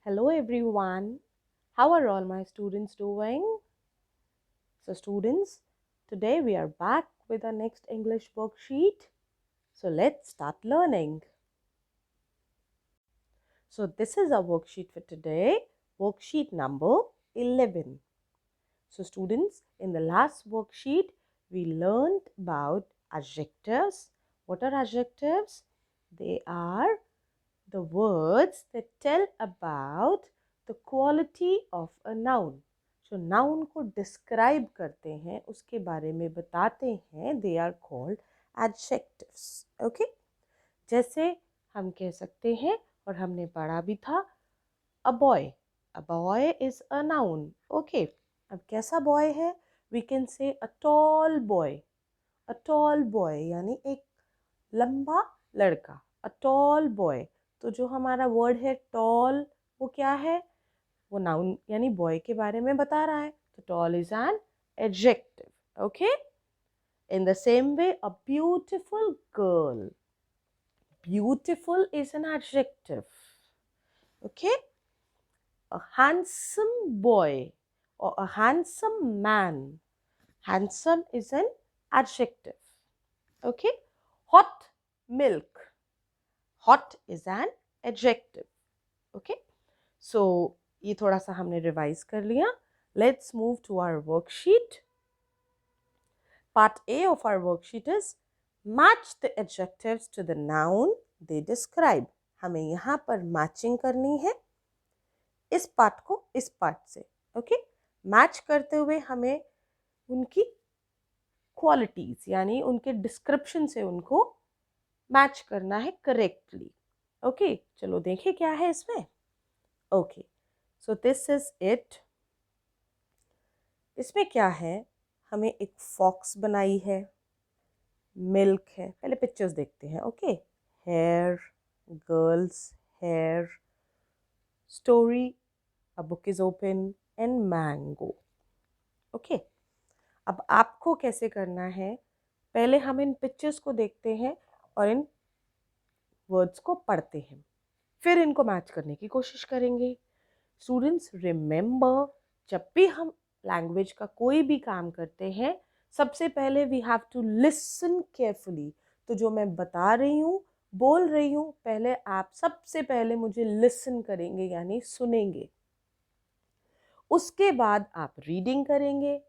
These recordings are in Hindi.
Hello everyone. How are all my students doing? So students, today we are back with our next English worksheet. So let's start learning. So this is our worksheet for today, worksheet number 11. So students, in the last worksheet, we learned about adjectives. What are adjectives? They are the words that tell about the quality of a noun. जो noun को describe करते हैं, उसके बारे में बताते हैं, they are called adjectives. Okay? जैसे हम कह सकते हैं और हमने पढ़ा भी था, a boy. A boy is a noun. Okay? अब कैसा boy है? We can say a tall boy. A tall boy यानी एक लंबा लड़का. A tall boy. तो जो हमारा वर्ड है टॉल, वो क्या है? वो नाउन यानी बॉय के बारे में बता रहा है. तो tall is an adjective. Okay, in the same way a beautiful girl. Beautiful is an adjective. Okay, a handsome boy or a handsome man. Handsome is an adjective. Okay, hot milk. Hot is an adjective. Okay, so ये थोड़ा सा हमने रिवाइज कर लिया. Let's move to our worksheet. Part A of our worksheet is match the adjectives to the noun they describe. हमें यहाँ पर मैचिंग करनी है इस पार्ट को इस पार्ट से. ओके, मैच करते हुए हमें उनकी क्वालिटीज यानी उनके डिस्क्रिप्शन से उनको मैच करना है करेक्टली. ओके, चलो देखें क्या है इसमें. Okay, so this is it. इसमें क्या है? हमें एक फॉक्स बनाई है, मिल्क है. पहले पिक्चर्स देखते हैं. Okay, hair, girls, hair, story, a book is open and mango. Okay, अब आपको कैसे करना है? पहले हम इन पिक्चर्स को देखते हैं और इन वर्ड्स को पढ़ते हैं, फिर इनको मैच करने की कोशिश करेंगे. स्टूडेंट्स रिमेंबर, जब भी हम लैंग्वेज का कोई भी काम करते हैं, सबसे पहले we have to listen carefully. तो जो मैं बता रही हूँ, बोल रही हूँ, पहले आप सबसे पहले मुझे लिसन करेंगे यानी सुनेंगे. उसके बाद आप रीडिंग करेंगे.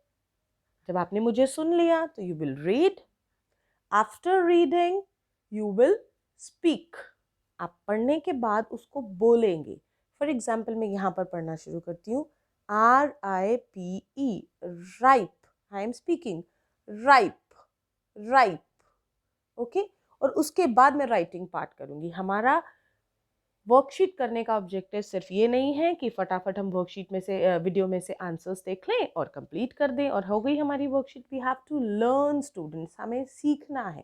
जब आपने मुझे सुन लिया तो you will read. After reading you will speak. आप पढ़ने के बाद उसको बोलेंगे. फॉर एग्जाम्पल मैं यहाँ पर पढ़ना शुरू करती हूँ. RIPE, ripe. I am speaking. Ripe, ripe. Okay, और उसके बाद मैं राइटिंग पार्ट करूँगी. हमारा वर्कशीट करने का ऑब्जेक्टिव सिर्फ ये नहीं है कि फटाफट हम वर्कशीट में से वीडियो में से आंसर्स देख लें और कंप्लीट कर दें और हो गई हमारी worksheet. We have to learn students. हमें सीखना है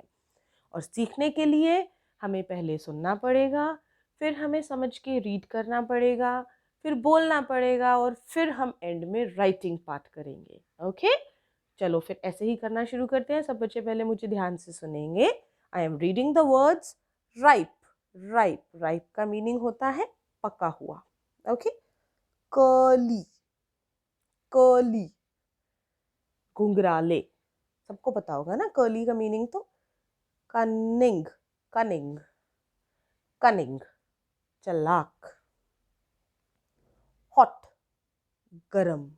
और सीखने के लिए हमें पहले सुनना पड़ेगा, फिर हमें समझ के रीड करना पड़ेगा, फिर बोलना पड़ेगा और फिर हम एंड में राइटिंग पार्ट करेंगे. ओके, चलो फिर ऐसे ही करना शुरू करते हैं. सब बच्चे पहले मुझे ध्यान से सुनेंगे. I am reading the words. Ripe. Ripe, ripe का मीनिंग होता है पका हुआ. Okay, curly. कर्ली, घुंघराले. सबको पता होगा ना कर्ली का मीनिंग. तो कनिंग. कनिंग, कनिंग, चालाक. हॉट, गरम.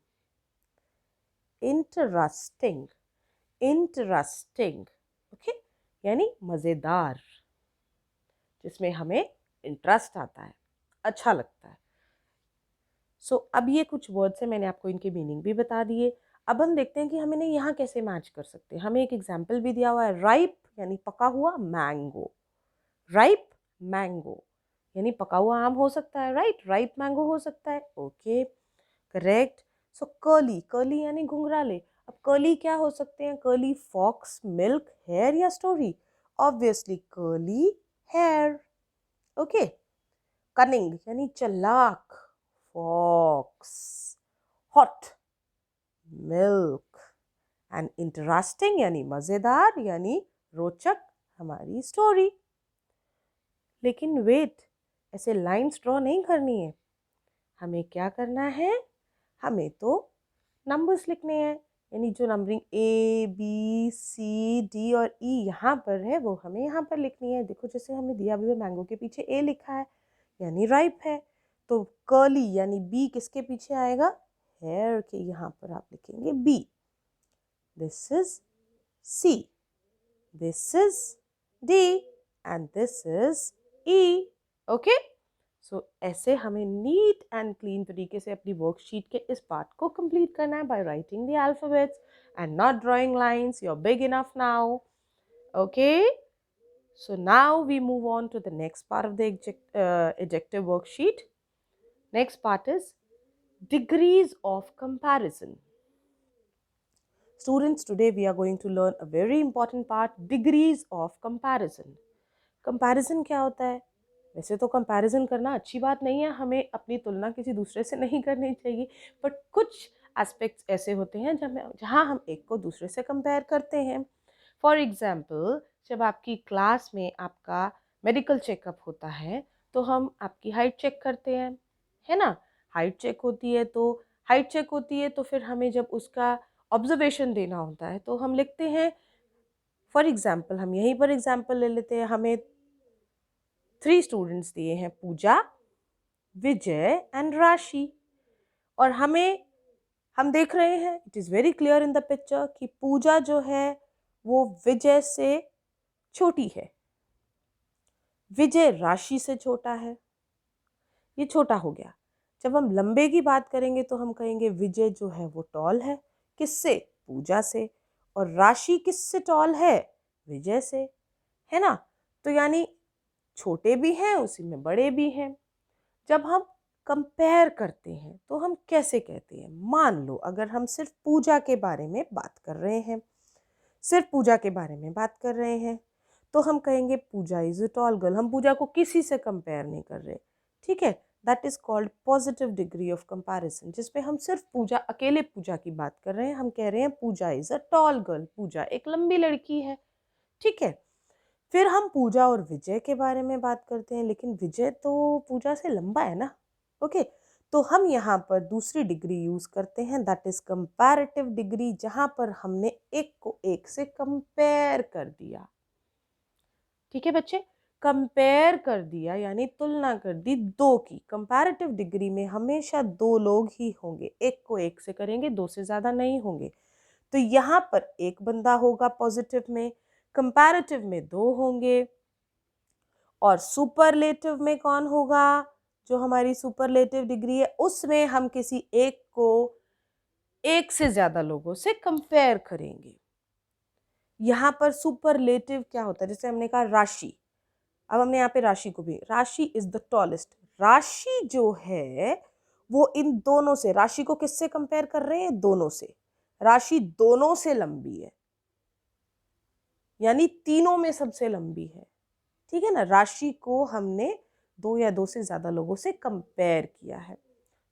इंटरेस्टिंग. इंटरेस्टिंग, ओके, यानी मज़ेदार, जिसमें हमें इंटरेस्ट आता है, अच्छा लगता है. सो अब ये कुछ वर्ड्स हैं, मैंने आपको इनके मीनिंग भी बता दिए. अब हम देखते हैं कि हम इन्हें यहाँ कैसे मैच कर सकते हैं. हमें एक एग्जाम्पल भी दिया हुआ है. राइप यानी पका हुआ. मैंगो. राइप मैंगो यानी पका हुआ आम हो सकता है. राइट, राइप मैंगो हो सकता है. Okay, correct. So curly. Curly यानी घुंघराले. अब कर्ली क्या हो सकते हैं? कर्ली फॉक्स, मिल्क, हेयर या story. Obviously curly hair. Okay, cunning यानी चालाक. Fox. Hot, milk. And interesting यानी मजेदार यानी रोचक, हमारी स्टोरी. लेकिन वेट, ऐसे लाइंस ड्रॉ नहीं करनी है. हमें क्या करना है, हमें तो नंबर्स लिखने हैं, यानी जो numbering A, B, C, D और E यहाँ पर है वो हमें यहाँ पर लिखनी है। देखो जैसे हमें दिया भी है, मैंगो के पीछे A लिखा है यानी राइप है, तो कर्ली यानी B किसके पीछे आएगा, हेयर के यहाँ पर आप लिखेंगे B। This is C, this is D and this is E। Okay, so ऐसे हमें नीट एंड क्लीन तरीके से अपनी वर्कशीट के इस पार्ट को कंप्लीट करना है by writing the alphabets and not drawing lines. You are big enough now. Okay, so now we move on to the next part of the adjective worksheet. Next part is degrees of comparison. Students, today we are going to learn a very important part, degrees of comparison. Comparison क्या होता है? वैसे तो कंपैरिजन करना अच्छी बात नहीं है, हमें अपनी तुलना किसी दूसरे से नहीं करनी चाहिए, बट कुछ एस्पेक्ट्स ऐसे होते हैं जहाँ हम एक को दूसरे से कंपेयर करते हैं। फॉर एग्जाम्पल, जब आपकी क्लास में आपका मेडिकल चेकअप होता है तो हम आपकी हाइट चेक करते हैं, है ना। हाइट चेक होती है तो फिर हमें जब उसका ऑब्जर्वेशन देना होता है तो हम लिखते हैं, फॉर एग्जाम्पल हम यहीं पर एग्जाम्पल ले लेते हैं, हमें 3 स्टूडेंट्स दिए हैं, पूजा, विजय एंड राशि, और हम देख रहे हैं, it is very clear in the picture कि पूजा जो है वो विजय से छोटी है, विजय राशि से छोटा है, ये छोटा हो गया। जब हम लंबे की बात करेंगे तो हम कहेंगे विजय जो है वो टॉल है, किससे, पूजा से, और राशि किससे टॉल है, विजय से, है ना। तो यानी छोटे भी हैं उसी में बड़े भी हैं। जब हम कंपेयर करते हैं तो हम कैसे कहते हैं, मान लो अगर हम सिर्फ पूजा के बारे में बात कर रहे हैं, तो हम कहेंगे पूजा इज अ टॉल गर्ल, हम पूजा को किसी से कंपेयर नहीं कर रहे, ठीक है। That is called positive degree of comparison, जिसमें हम सिर्फ अकेले पूजा की बात कर रहे हैं, हम कह रहे हैं पूजा इज अ टॉल गर्ल, पूजा एक लंबी लड़की है, ठीक है। फिर हम पूजा और विजय के बारे में बात करते हैं, लेकिन विजय तो पूजा से लंबा है ना, ओके। तो हम यहाँ पर दूसरी डिग्री यूज करते हैं, दैट इज कंपैरेटिव डिग्री, जहाँ पर हमने एक को एक से कंपेयर कर दिया, ठीक है बच्चे। कंपेयर कर दिया यानी तुलना कर दी दो की। कंपैरेटिव डिग्री में हमेशा 2 लोग ही होंगे, एक को एक से करेंगे, 2 से ज़्यादा नहीं होंगे। तो यहाँ पर एक बंदा होगा पॉजिटिव में, कंपैरेटिव में 2 होंगे, और सुपरलेटिव में कौन होगा, जो हमारी सुपरलेटिव डिग्री है उसमें हम किसी एक को एक से ज़्यादा लोगों से कंपेयर करेंगे। यहाँ पर सुपरलेटिव क्या होता है, जैसे हमने कहा राशि, अब हमने यहाँ पे राशि को भी, राशि इज द टॉलेस्ट, राशि जो है वो इन दोनों से, राशि को किससे कंपेयर कर रहे हैं, दोनों से, राशि दोनों से लंबी है, यानी तीनों में सबसे लंबी है, ठीक है ना। राशि को हमने 2 या 2 से ज्यादा लोगों से कंपेयर किया है,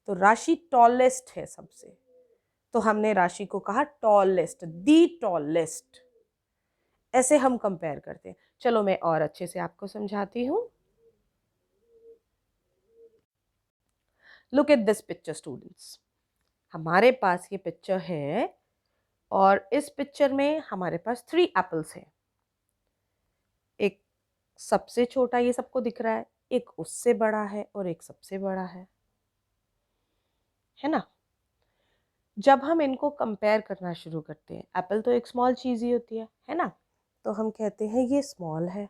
तो राशि टॉलेस्ट है सबसे, तो हमने राशि को कहा टॉलेस्ट, दी टॉलेस्ट, ऐसे हम कंपेयर करते हैं। चलो मैं और अच्छे से आपको समझाती हूँ। Look at this picture students, हमारे पास ये पिक्चर है और इस पिक्चर में हमारे पास 3 एप्पल्स हैं। एक सबसे छोटा ये सबको दिख रहा है, एक उससे बड़ा है और एक सबसे बड़ा है ना। जब हम इनको कंपेयर करना शुरू करते हैं, एप्पल तो एक स्मॉल चीज़ ही होती है ना, तो हम कहते हैं ये स्मॉल है,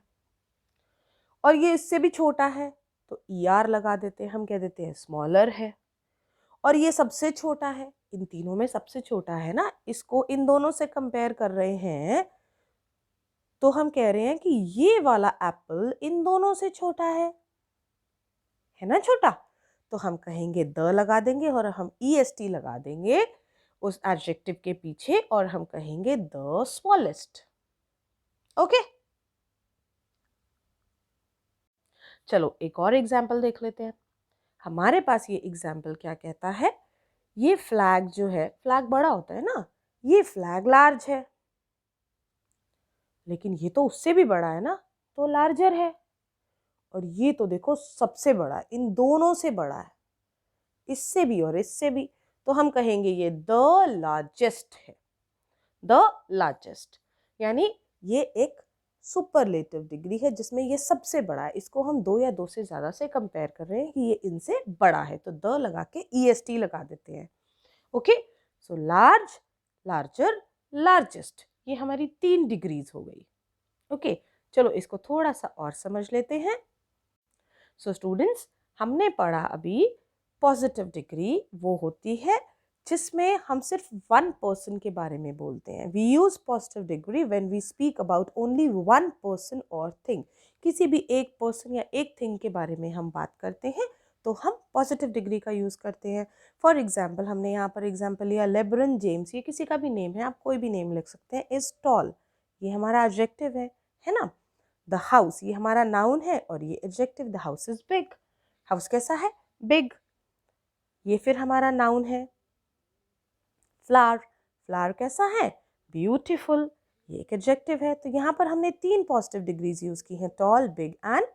और ये इससे भी छोटा है तो ER लगा देते हैं, हम कह देते हैं स्मॉलर है, और ये सबसे छोटा है, इन तीनों में सबसे छोटा है ना, इसको इन दोनों से कंपेयर कर रहे हैं, तो हम कह रहे हैं कि ये वाला एप्पल इन दोनों से छोटा है ना छोटा, तो हम कहेंगे द लगा देंगे और हम EST लगा देंगे उस एडजेक्टिव के पीछे, और हम कहेंगे द स्मॉलेस्ट, ओके। चलो एक और एग्जाम्पल देख लेते हैं। हमारे पास ये एग्जाम्पल क्या कहता है, ये फ्लैग जो है, फ्लैग बड़ा होता है ना, ये फ्लैग लार्ज है, लेकिन ये तो उससे भी बड़ा है ना, तो लार्जर है, और ये तो देखो सबसे बड़ा है, इन दोनों से बड़ा है, इससे भी और इससे भी, तो हम कहेंगे ये द लार्जेस्ट है, द लार्जेस्ट। यानी ये एक सुपरलेटिव डिग्री है जिसमें ये सबसे बड़ा है, इसको हम दो या दो से ज़्यादा से कंपेयर कर रहे हैं कि ये इनसे बड़ा है, तो द लगा के EST लगा देते हैं। Okay, so large, larger, largest, ये हमारी 3 डिग्रीज हो गई। ओके, चलो इसको थोड़ा सा और समझ लेते हैं। सो स्टूडेंट्स, हमने पढ़ा अभी पॉजिटिव डिग्री वो होती है जिसमें हम सिर्फ वन पर्सन के बारे में बोलते हैं। We use positive degree when we speak about only one person और थिंग। किसी भी एक पर्सन या एक थिंग के बारे में हम बात करते हैं तो हम पॉजिटिव डिग्री का यूज़ करते हैं। फॉर एग्जाम्पल, हमने यहाँ पर एग्जाम्पल लिया लेब्रन जेम्स, ये किसी का भी नेम है, आप कोई भी नेम लिख सकते हैं। इज टॉल, ये हमारा एडजेक्टिव है ना। द हाउस, ये हमारा नाउन है और ये adjective, the house is big, house कैसा है, बिग, ये फिर हमारा नाउन है। फ्लावर, फ्लावर कैसा है, ब्यूटीफुल, ये एक एडजेक्टिव है। तो यहाँ पर हमने 3 पॉजिटिव डिग्रीज यूज की हैं, tall, big and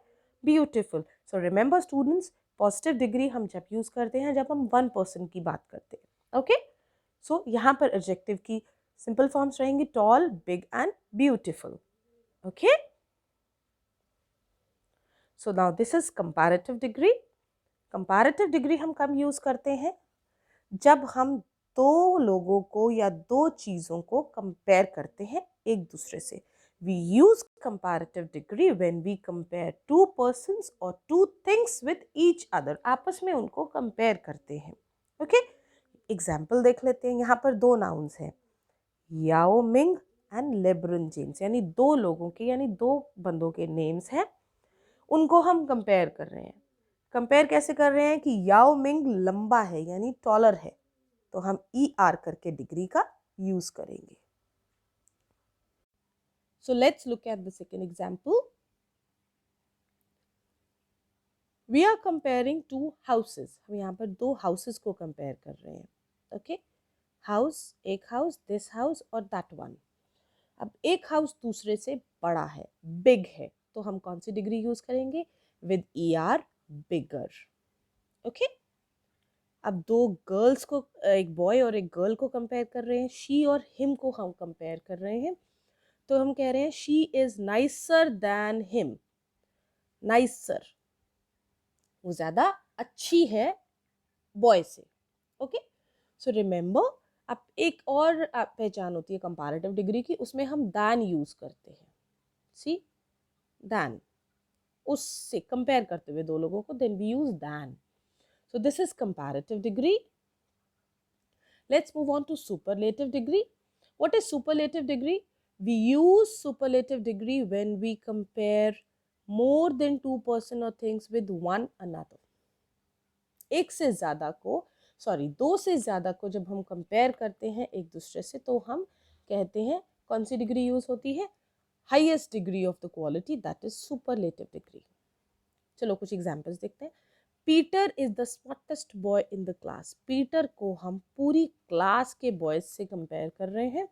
beautiful. So remember students, positive degree हम जब यूज करते हैं जब हम वन पर्सन की बात करते हैं। ओके, सो यहाँ पर एडजेक्टिव की सिंपल फॉर्म्स रहेंगी tall, big and beautiful. Okay, so now this is comparative degree. Comparative degree हम कब यूज करते हैं, जब हम दो लोगों को या दो चीज़ों को कंपेयर करते हैं एक दूसरे से। We use comparative degree when we compare two persons और two things with each other, आपस में उनको कंपेयर करते हैं। ओके, एग्जाम्पल देख लेते हैं। यहाँ पर 2 नाउन्स हैं, याओ मिंग एंड लेब्रन जेम्स, यानी 2 लोगों के यानी 2 बंदों के नेम्स हैं, उनको हम कंपेयर कर रहे हैं। कंपेयर कैसे कर रहे हैं कि याओ मिंग लंबा है यानी टॉलर है, तो हम ER करके डिग्री का यूज करेंगे। So let's look at the second example. We are comparing 2 houses, हम यहाँ पर 2 हाउसेस को कंपेयर कर रहे हैं। ओके, हाउस, एक हाउस, दिस हाउस और दैट वन। अब एक हाउस दूसरे से बड़ा है, बिग है, तो हम कौन सी डिग्री यूज करेंगे, विद ER, बिगर। ओके, अब 2 गर्ल्स को, एक बॉय और एक गर्ल को कंपेयर कर रहे हैं, शी और हिम को हम कंपेयर कर रहे हैं, तो हम कह रहे हैं she is nicer than him. Nicer, वो ज्यादा अच्छी है बॉय से। ओके, सो रिमेंबर, अब एक और पहचान होती है कंपैरेटिव डिग्री की, उसमें हम दैन यूज करते हैं। सी, दैन, उससे कंपेयर करते हुए 2 लोगों को, then we use than. So this is comparative degree. Let's move on to superlative degree. What is superlative degree? We use superlative degree when we compare more than 2 person or things with one another. एक से ज़्यादा को, सॉरी 2 से ज़्यादा को जब हम कंपेयर करते हैं एक दूसरे से, तो हम कहते हैं कौन सी डिग्री यूज होती है, highest degree of the quality, that is superlative degree. चलो कुछ एग्जाम्पल्स देखते हैं। Peter is the smartest boy in the class, Peter को हम पूरी क्लास के बॉयज से कंपेयर कर रहे हैं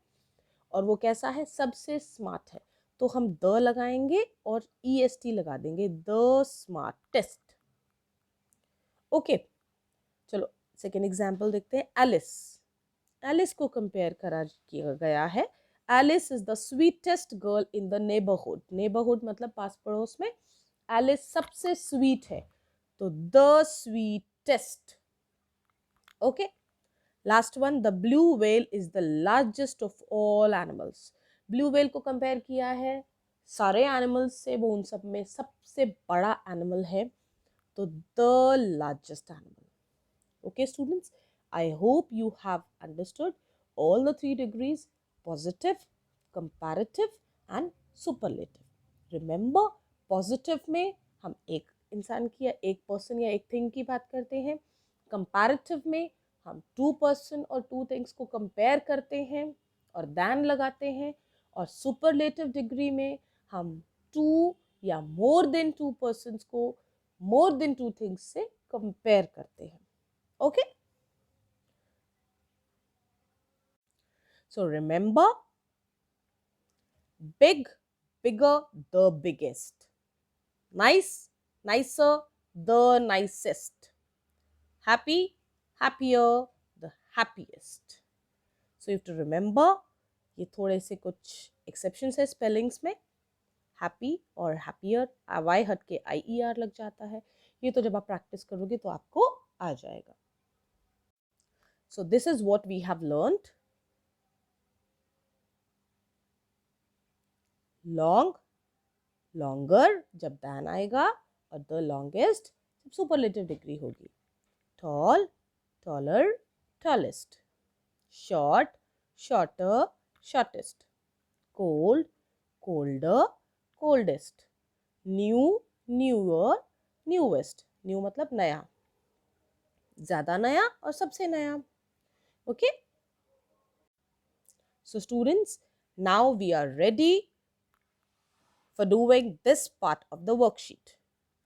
और वो कैसा है, सबसे स्मार्ट है, तो हम द लगाएंगे और EST लगा देंगे, द स्मार्टेस्ट। ओके, चलो सेकेंड एग्जाम्पल देखते हैं। एलिस, एलिस को कंपेयर करा किया गया है, Alice is the sweetest girl in the neighbourhood, neighbourhood मतलब पास पड़ोस में, एलिस सबसे स्वीट है, तो the sweetest. Okay, last one, the blue whale is the largest of all animals, blue whale को कंपेयर किया है सारे एनिमल्स से, वो उन सब में सबसे बड़ा एनिमल है, तो the largest animal. Okay students, I hope you have understood all the 3 degrees: positive, comparative and superlative. Remember, positive में हम एक इंसान की या एक पर्सन या एक थिंग की बात करते हैं, comparative में हम 2 पर्सन और 2 थिंग्स को कंपेयर करते हैं और दैन लगाते हैं, और superlative डिग्री में हम 2 या मोर देन 2 पर्सन्स को मोर देन 2 थिंग्स से कंपेयर करते हैं। Okay, so remember, big, bigger, the biggest, nice, nicer, the nicest, happy, happier, the happiest. So you have to remember, ये थोड़े से कुछ exceptions है spellings में. Happy और happier, y हट के IER लग जाता है. ये तो जब आप practice करोगे तो आपको आ जाएगा. So this is what we have learned. Long, longer जब than आएगा, और the longest जब superlative degree होगी. Tall, taller, tallest. Short, shorter, shortest. Cold, colder, coldest. New, newer, newest. New मतलब नया, ज़्यादा नया और सबसे नया. Okay? So students, now we are ready for doing this part of the worksheet.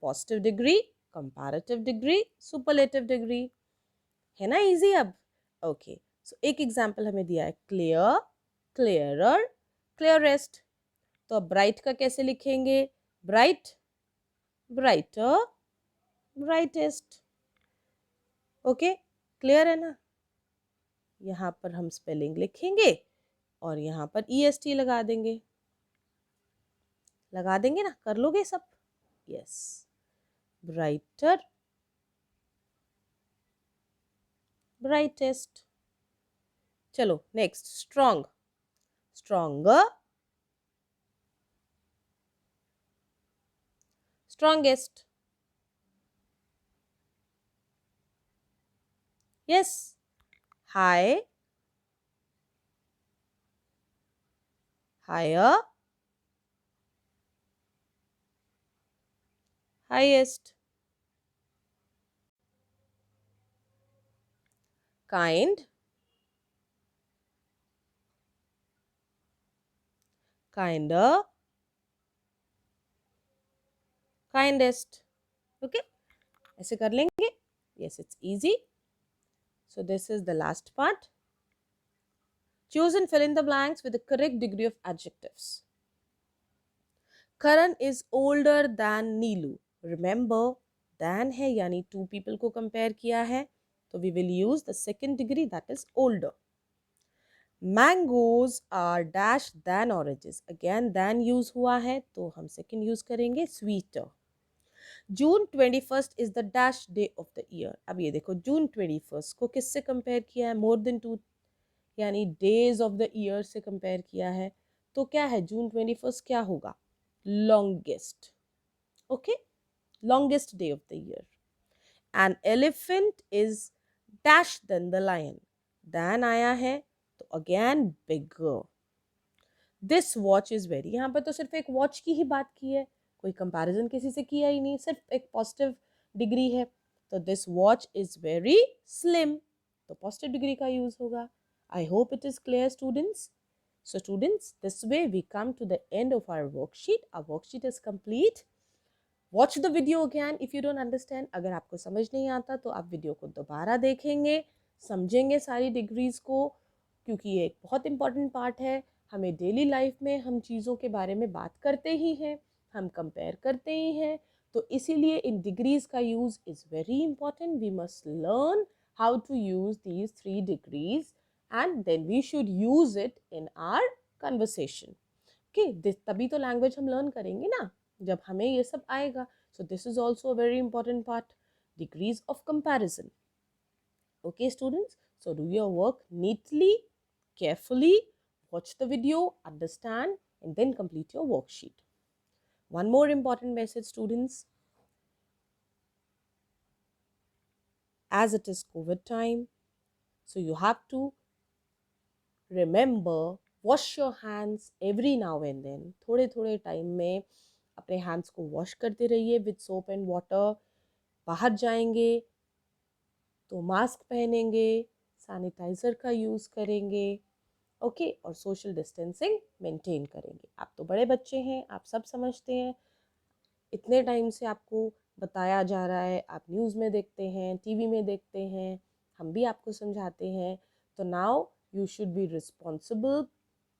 Positive degree, comparative degree, superlative degree. है ना easy अब? Okay. So एक example हमें दिया है clear, clearer, clearest. तो अब bright का कैसे लिखेंगे? Bright, brighter, brightest. Okay, clear है ना? यहाँ पर हम स्पेलिंग लिखेंगे और यहाँ पर EST लगा देंगे. लगा देंगे ना? कर लोगे सब? यस. Brighter, brightest. चलो next, strong, stronger, strongest. Yes. High, higher, highest. Kind, kinder, kindest. Okay, ऐसे कर लेंगे. Yes, it's easy. So this is the last part. Choose and fill in the blanks with the correct degree of adjectives. Karan is older than Neelu. Remember, than है यानी two people को compare किया है, तो we will use the second degree, that is older. Mangoes are dash than oranges. Again than use हुआ है तो हम second use करेंगे sweeter. June 21st is the dash day of the year. अब ये देखो June 21st को किससे compare किया है? More than 2 यानी days of the year से compare किया है. तो क्या है? June 21st क्या होगा? Longest. Okay? Longest day of the year. An elephant is dash than the lion. Than आया है तो again bigger. This watch is very, यहाँ पर तो सिर्फ एक वॉच की ही बात की है, कोई कंपैरिजन किसी से किया ही नहीं, सिर्फ एक पॉजिटिव डिग्री है. तो this watch is very slim, तो पॉजिटिव डिग्री का यूज होगा. I hope it is clear students. So students, this way we come to the end of our worksheet. Our worksheet is complete. Watch the video again if you don't understand. अगर आपको समझ नहीं आता तो आप वीडियो को दोबारा देखेंगे, समझेंगे सारी डिग्रीज को, क्योंकि ये एक बहुत इंपॉर्टेंट पार्ट है. हमें डेली लाइफ में हम चीज़ों के बारे में बात करते ही हैं, हम कंपेयर करते ही हैं, तो इसीलिए इन डिग्रीज का use is very important. We must learn how to use these 3 degrees and then we should use it in our conversation. Okay, तभी तो लैंग्वेज हम लर्न करेंगे ना, जब हमें ये सब आएगा. सो this is also a very important part, degrees of comparison. Okay students, so do your work neatly, carefully, watch the video, understand, and then complete your worksheet. One more important message students, as it is COVID time, so you have to remember, wash your hands every now and then. थोड़े थोड़े टाइम में अपने hands को wash करते रहिए with soap and water. बाहर जाएंगे तो मास्क पहनेंगे, सैनिटाइज़र का यूज़ करेंगे, ओके, और सोशल डिस्टेंसिंग मेंटेन करेंगे. आप तो बड़े बच्चे हैं, आप सब समझते हैं, इतने टाइम से आपको बताया जा रहा है, आप न्यूज़ में देखते हैं, टीवी में देखते हैं, हम भी आपको समझाते हैं. तो now you should be responsible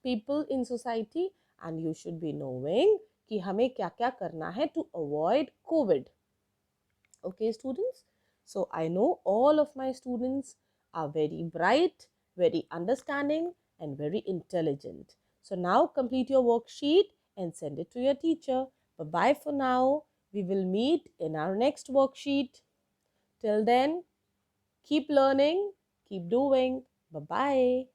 people in society and you should be knowing कि हमें क्या क्या करना है to avoid Covid. Okay students, So I know all of my students are very bright, very understanding, and very intelligent. So now complete your worksheet and send it to your teacher. Bye bye for now. We will meet in our next worksheet. Till then, keep learning, keep doing. Bye bye.